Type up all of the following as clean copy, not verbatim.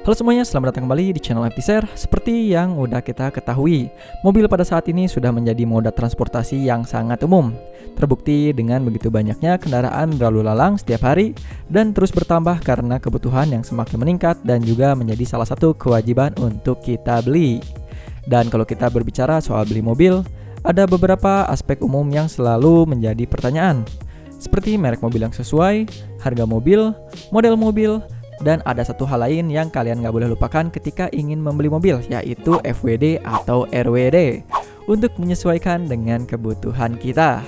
Halo semuanya, selamat datang kembali di channel FT Share. Seperti yang udah kita ketahui, mobil pada saat ini sudah menjadi moda transportasi yang sangat umum. Terbukti dengan begitu banyaknya kendaraan berlalu lalang setiap hari dan terus bertambah karena kebutuhan yang semakin meningkat dan juga menjadi salah satu kewajiban untuk kita beli. Dan kalau kita berbicara soal beli mobil, ada beberapa aspek umum yang selalu menjadi pertanyaan. Seperti merek mobil yang sesuai, harga mobil, model mobil, dan ada satu hal lain yang kalian nggak boleh lupakan ketika ingin membeli mobil, yaitu FWD atau RWD untuk menyesuaikan dengan kebutuhan kita.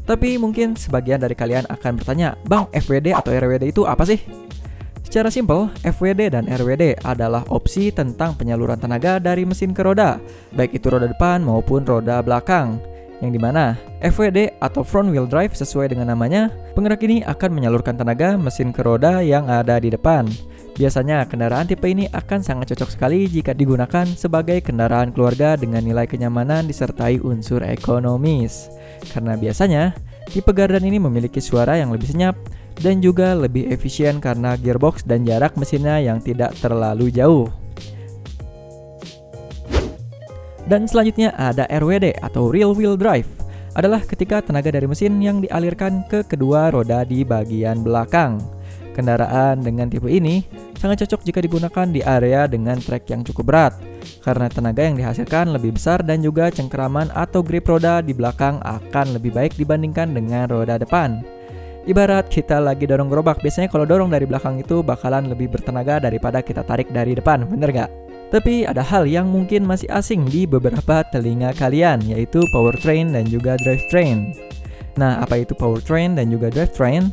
Tapi mungkin sebagian dari kalian akan bertanya, Bang, FWD atau RWD itu apa sih? Secara simpel, FWD dan RWD adalah opsi tentang penyaluran tenaga dari mesin ke roda, baik itu roda depan maupun roda belakang. Yang dimana FWD atau front wheel drive sesuai dengan namanya, penggerak ini akan menyalurkan tenaga mesin ke roda yang ada di depan. Biasanya kendaraan tipe ini akan sangat cocok sekali jika digunakan sebagai kendaraan keluarga dengan nilai kenyamanan disertai unsur ekonomis. Karena biasanya tipe gardan ini memiliki suara yang lebih senyap dan juga lebih efisien karena gearbox dan jarak mesinnya yang tidak terlalu jauh. Dan selanjutnya ada RWD atau rear wheel drive, adalah ketika tenaga dari mesin yang dialirkan ke kedua roda di bagian belakang. Kendaraan dengan tipe ini sangat cocok jika digunakan di area dengan trek yang cukup berat, karena tenaga yang dihasilkan lebih besar dan juga cengkeraman atau grip roda di belakang akan lebih baik dibandingkan dengan roda depan. Ibarat kita lagi dorong gerobak, biasanya kalau dorong dari belakang itu bakalan lebih bertenaga daripada kita tarik dari depan, bener gak? Tapi ada hal yang mungkin masih asing di beberapa telinga kalian, yaitu powertrain dan juga drivetrain. Nah, apa itu powertrain dan juga drivetrain?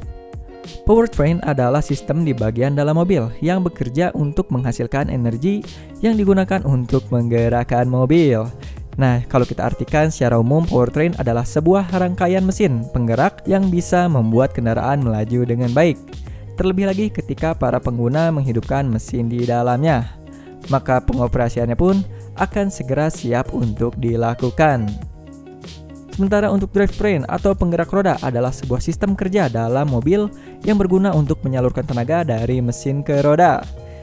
Powertrain adalah sistem di bagian dalam mobil yang bekerja untuk menghasilkan energi yang digunakan untuk menggerakkan mobil. Nah, kalau kita artikan secara umum, powertrain adalah sebuah rangkaian mesin penggerak yang bisa membuat kendaraan melaju dengan baik. Terlebih lagi ketika para pengguna menghidupkan mesin di dalamnya, maka pengoperasiannya pun akan segera siap untuk dilakukan. Sementara untuk drivetrain atau penggerak roda adalah sebuah sistem kerja dalam mobil yang berguna untuk menyalurkan tenaga dari mesin ke roda.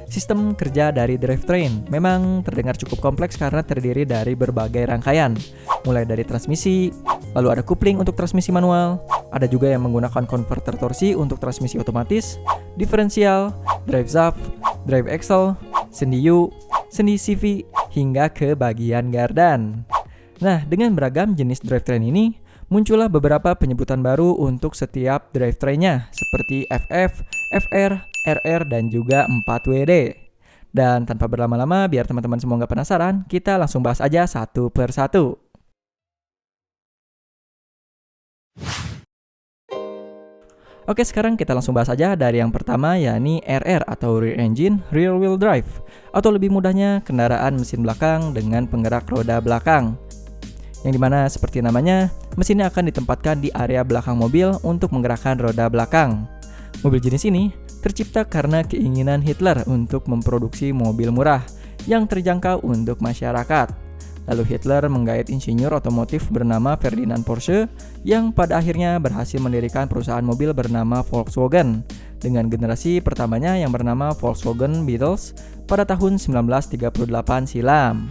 Sistem kerja dari drivetrain memang terdengar cukup kompleks karena terdiri dari berbagai rangkaian, mulai dari transmisi, lalu ada coupling untuk transmisi manual, ada juga yang menggunakan konverter torsi untuk transmisi otomatis, diferensial, drive shaft, drive axle, sendi U, sendi CV, hingga ke bagian gardan. Nah, dengan beragam jenis drivetrain ini, muncullah beberapa penyebutan baru untuk setiap drivetrainnya, seperti FF, FR, RR, dan juga 4WD. Dan tanpa berlama-lama, biar teman-teman semua nggak penasaran, kita langsung bahas aja satu per satu. Oke, sekarang kita langsung bahas aja dari yang pertama, yakni RR atau Rear Engine Rear Wheel Drive, atau lebih mudahnya kendaraan mesin belakang dengan penggerak roda belakang. Yang dimana seperti namanya, mesinnya akan ditempatkan di area belakang mobil untuk menggerakkan roda belakang. Mobil jenis ini tercipta karena keinginan Hitler untuk memproduksi mobil murah yang terjangkau untuk masyarakat. Lalu Hitler menggait insinyur otomotif bernama Ferdinand Porsche yang pada akhirnya berhasil mendirikan perusahaan mobil bernama Volkswagen dengan generasi pertamanya yang bernama Volkswagen Beetles pada tahun 1938 silam.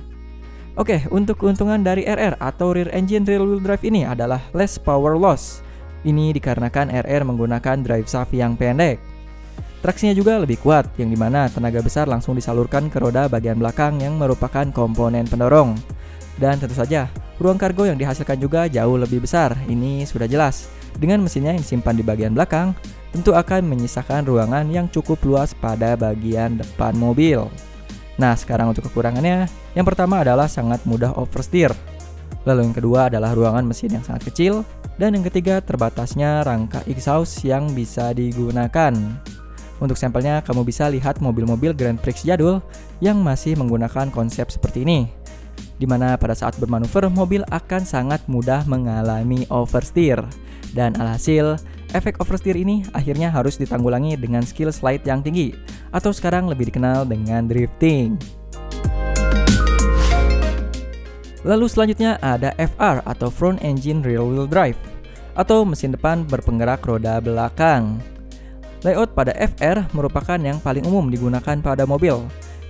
Oke, untuk keuntungan dari RR atau Rear Engine Rear Wheel Drive ini adalah less power loss. Ini dikarenakan RR menggunakan drive shaft yang pendek. Traksinya juga lebih kuat, yang dimana tenaga besar langsung disalurkan ke roda bagian belakang yang merupakan komponen pendorong. Dan tentu saja, ruang kargo yang dihasilkan juga jauh lebih besar, ini sudah jelas. Dengan mesinnya yang disimpan di bagian belakang, tentu akan menyisakan ruangan yang cukup luas pada bagian depan mobil. Nah, sekarang untuk kekurangannya, yang pertama adalah sangat mudah oversteer. Lalu yang kedua adalah ruangan mesin yang sangat kecil. Dan yang ketiga, terbatasnya rangka exhaust yang bisa digunakan. Untuk sampelnya, kamu bisa lihat mobil-mobil Grand Prix jadul yang masih menggunakan konsep seperti ini, di mana pada saat bermanuver, mobil akan sangat mudah mengalami oversteer. Dan alhasil, efek oversteer ini akhirnya harus ditanggulangi dengan skill slide yang tinggi, atau sekarang lebih dikenal dengan drifting. Lalu selanjutnya ada FR atau Front Engine Rear Wheel Drive, atau mesin depan berpenggerak roda belakang. Layout pada FR merupakan yang paling umum digunakan pada mobil,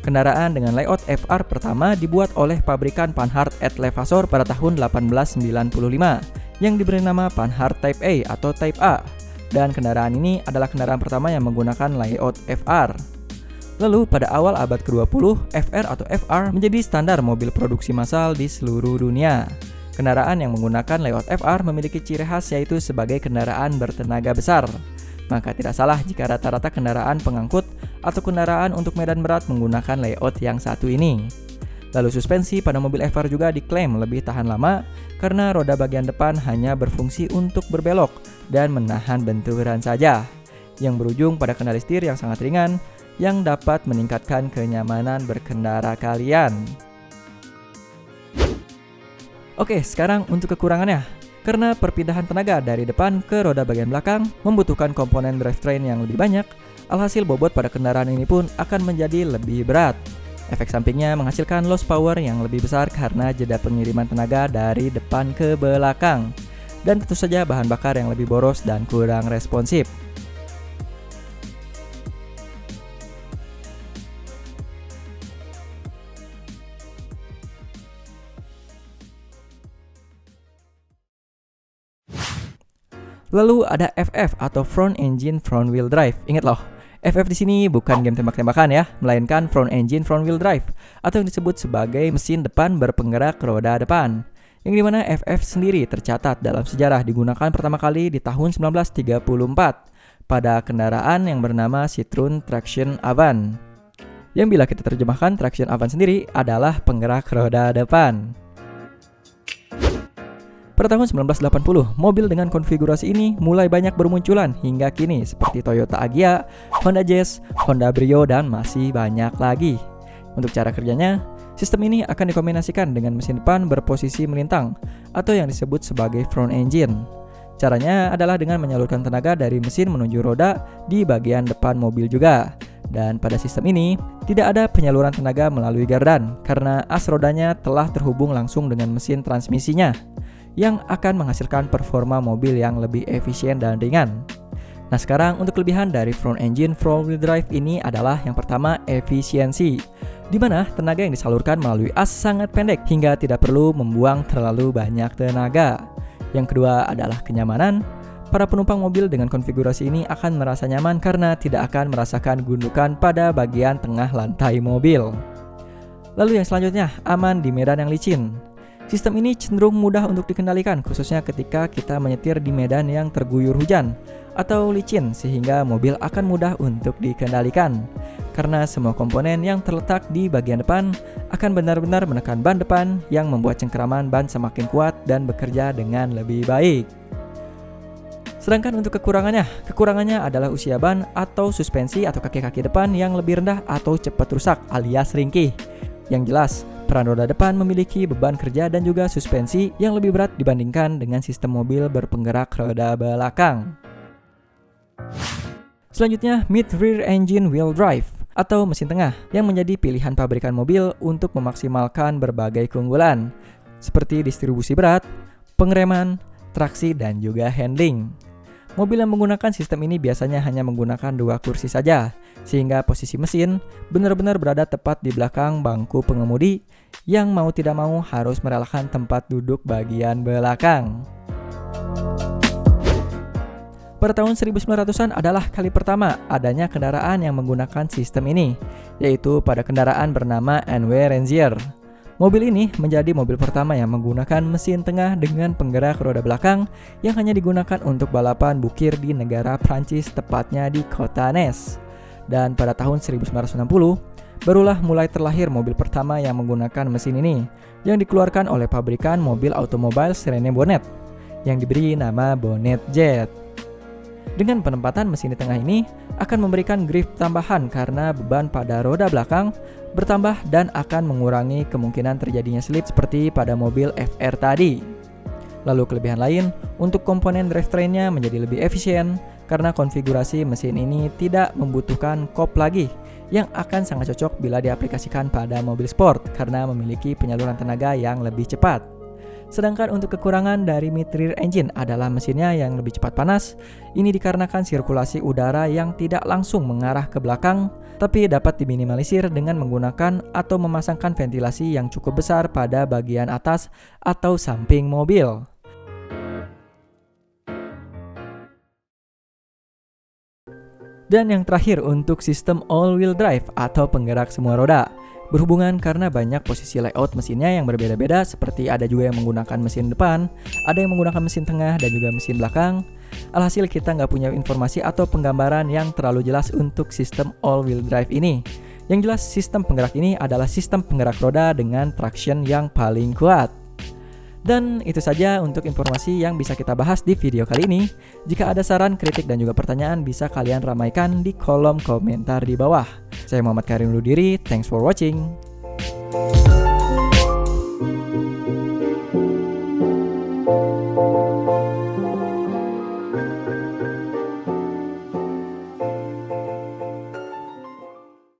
Kendaraan dengan layout FR pertama dibuat oleh pabrikan Panhard et Levasseur pada tahun 1895 yang diberi nama Panhard Type A atau Type A. Dan kendaraan ini adalah kendaraan pertama yang menggunakan layout FR. Lalu pada awal abad ke-20, FR atau FR menjadi standar mobil produksi massal di seluruh dunia. Kendaraan yang menggunakan layout FR memiliki ciri khas yaitu sebagai kendaraan bertenaga besar. Maka tidak salah jika rata-rata kendaraan pengangkut atau kendaraan untuk medan berat menggunakan layout yang satu ini. Lalu suspensi pada mobil FR juga diklaim lebih tahan lama karena roda bagian depan hanya berfungsi untuk berbelok dan menahan benturan saja, yang berujung pada kendali setir yang sangat ringan yang dapat meningkatkan kenyamanan berkendara kalian. Oke, sekarang untuk kekurangannya. Karena perpindahan tenaga dari depan ke roda bagian belakang membutuhkan komponen drivetrain yang lebih banyak, alhasil bobot pada kendaraan ini pun akan menjadi lebih berat. Efek sampingnya menghasilkan loss power yang lebih besar karena jeda pengiriman tenaga dari depan ke belakang. Dan tentu saja bahan bakar yang lebih boros dan kurang responsif. Lalu ada FF atau Front Engine Front Wheel Drive. Ingat loh, FF di sini bukan game tembak-tembakan ya, melainkan Front Engine Front Wheel Drive atau yang disebut sebagai mesin depan berpenggerak roda depan. Yang dimana FF sendiri tercatat dalam sejarah digunakan pertama kali di tahun 1934 pada kendaraan yang bernama Citroen Traction Avant. Yang bila kita terjemahkan, Traction Avant sendiri adalah penggerak roda depan. Pada tahun 1980, mobil dengan konfigurasi ini mulai banyak bermunculan hingga kini seperti Toyota Agya, Honda Jazz, Honda Brio, dan masih banyak lagi. Untuk cara kerjanya, sistem ini akan dikombinasikan dengan mesin depan berposisi melintang atau yang disebut sebagai front engine. Caranya adalah dengan menyalurkan tenaga dari mesin menuju roda di bagian depan mobil juga. Dan pada sistem ini, tidak ada penyaluran tenaga melalui gardan karena as rodanya telah terhubung langsung dengan mesin transmisinya, yang akan menghasilkan performa mobil yang lebih efisien dan ringan. Nah, sekarang untuk kelebihan dari front engine front wheel drive ini adalah yang pertama, efisiensi, di mana tenaga yang disalurkan melalui as sangat pendek hingga tidak perlu membuang terlalu banyak tenaga. Yang kedua adalah kenyamanan. Para penumpang mobil dengan konfigurasi ini akan merasa nyaman karena tidak akan merasakan gundukan pada bagian tengah lantai mobil. Lalu yang selanjutnya, aman di medan yang licin. Sistem ini cenderung mudah untuk dikendalikan, khususnya ketika kita menyetir di medan yang terguyur hujan atau licin, sehingga mobil akan mudah untuk dikendalikan. Karena semua komponen yang terletak di bagian depan akan benar-benar menekan ban depan yang membuat cengkeraman ban semakin kuat dan bekerja dengan lebih baik. Sedangkan untuk kekurangannya adalah usia ban atau suspensi atau kaki-kaki depan yang lebih rendah atau cepat rusak alias ringkih. Yang jelas, peran roda depan memiliki beban kerja dan juga suspensi yang lebih berat dibandingkan dengan sistem mobil berpenggerak roda belakang. Selanjutnya, mid rear engine wheel drive atau mesin tengah yang menjadi pilihan pabrikan mobil untuk memaksimalkan berbagai keunggulan seperti distribusi berat, pengereman, traksi, dan juga handling. Mobil yang menggunakan sistem ini biasanya hanya menggunakan 2 kursi saja, sehingga posisi mesin benar-benar berada tepat di belakang bangku pengemudi yang mau tidak mau harus merelakan tempat duduk bagian belakang. Pada tahun 1900-an adalah kali pertama adanya kendaraan yang menggunakan sistem ini, yaitu pada kendaraan bernama NW Ranger. Mobil ini menjadi mobil pertama yang menggunakan mesin tengah dengan penggerak roda belakang yang hanya digunakan untuk balapan bukir di negara Prancis, tepatnya di kota Nice. Dan pada tahun 1960, barulah mulai terlahir mobil pertama yang menggunakan mesin ini, yang dikeluarkan oleh pabrikan mobil automobil René Bonnet, yang diberi nama Bonnet Jet. Dengan penempatan mesin di tengah ini akan memberikan grip tambahan karena beban pada roda belakang bertambah dan akan mengurangi kemungkinan terjadinya slip seperti pada mobil FR tadi. Lalu kelebihan lain, untuk komponen drivetrain-nya menjadi lebih efisien karena konfigurasi mesin ini tidak membutuhkan kop lagi, yang akan sangat cocok bila diaplikasikan pada mobil sport karena memiliki penyaluran tenaga yang lebih cepat. Sedangkan untuk kekurangan dari mid-rear engine adalah mesinnya yang lebih cepat panas. Ini dikarenakan sirkulasi udara yang tidak langsung mengarah ke belakang, tapi dapat diminimalisir dengan menggunakan atau memasangkan ventilasi yang cukup besar pada bagian atas atau samping mobil. Dan yang terakhir untuk sistem all-wheel drive atau penggerak semua roda. Berhubungan karena banyak posisi layout mesinnya yang berbeda-beda, seperti ada juga yang menggunakan mesin depan, ada yang menggunakan mesin tengah, dan juga mesin belakang. Alhasil kita nggak punya informasi atau penggambaran yang terlalu jelas untuk sistem all-wheel drive ini. Yang jelas sistem penggerak ini adalah sistem penggerak roda dengan traction yang paling kuat. Dan itu saja untuk informasi yang bisa kita bahas di video kali ini. Jika ada saran, kritik, dan juga pertanyaan, bisa kalian ramaikan di kolom komentar di bawah. Saya Muhammad Karim undur diri, thanks for watching.